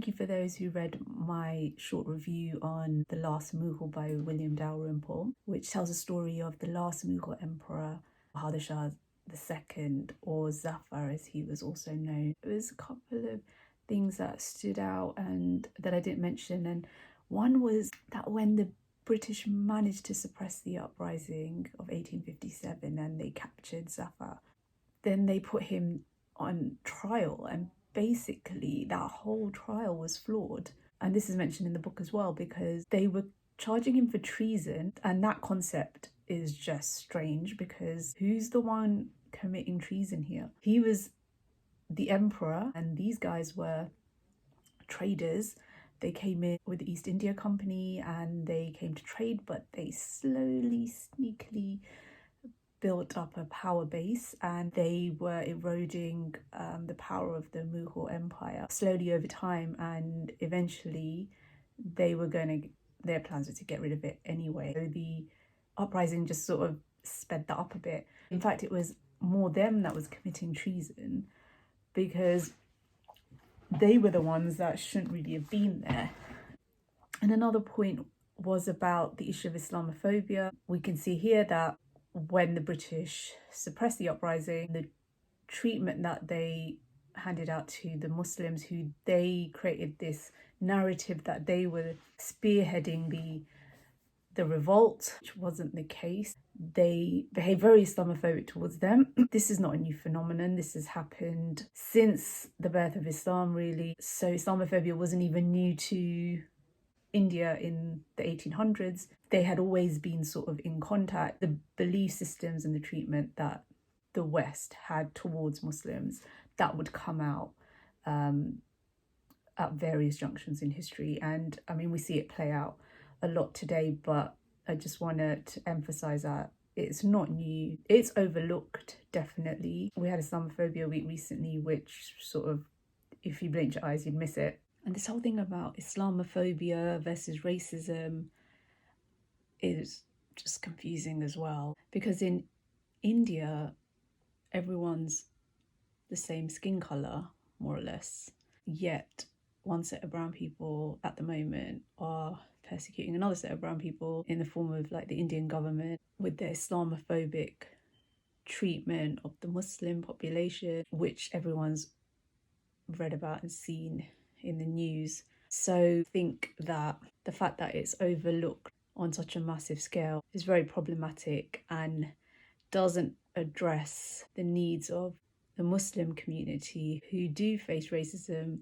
thank you for those who read my short review on The Last Mughal by William Dalrymple, which tells a story of the last Mughal emperor, Bahadur Shah II, or Zafar as he was also known. There was a couple of things that stood out and that I didn't mention, and one was that when the British managed to suppress the uprising of 1857 and they captured Zafar, then they put him on trial, and basically that whole trial was flawed. And this is mentioned in the book as well, because they were charging him for treason, and that concept is just strange because who's the one committing treason here? He was the emperor and these guys were traders. They came in with the East India Company and they came to trade, but they slowly, sneakily built up a power base, and they were eroding the power of the Mughal Empire slowly over time, and eventually their plans were to get rid of it anyway. So the uprising just sort of sped that up a bit. In fact, it was more them that was committing treason because they were the ones that shouldn't really have been there. And another point was about the issue of Islamophobia. We can see here that when the British suppressed the uprising, the treatment that they handed out to the Muslims, who they created this narrative that they were spearheading the revolt, which wasn't the case. They behaved very Islamophobic towards them. This is not a new phenomenon. This has happened since the birth of Islam, really. So Islamophobia wasn't even new to India in the 1800s. They had always been sort of in contact. The belief systems and the treatment that the West had towards Muslims, that would come out at various junctions in history. And I mean, we see it play out a lot today, but I just wanted to emphasize that it's not new. It's overlooked, definitely. We had Islamophobia week recently, which sort of, if you blinked your eyes, you'd miss it. And this whole thing about Islamophobia versus racism is just confusing as well. Because in India, everyone's the same skin colour, more or less. Yet one set of brown people at the moment are persecuting another set of brown people in the form of like the Indian government with their Islamophobic treatment of the Muslim population, which everyone's read about and seen in the news. So I think that the fact that it's overlooked on such a massive scale is very problematic and doesn't address the needs of the Muslim community who do face racism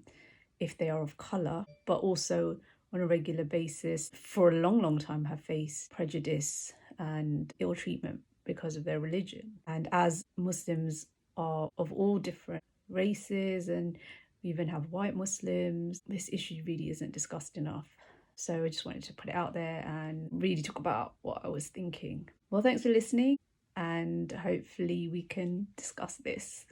if they are of colour, but also on a regular basis for a long time have faced prejudice and ill treatment because of their religion. And as Muslims are of all different races, and we even have white Muslims, this issue really isn't discussed enough. So I just wanted to put it out there and really talk about what I was thinking. Well, thanks for listening, and hopefully we can discuss this.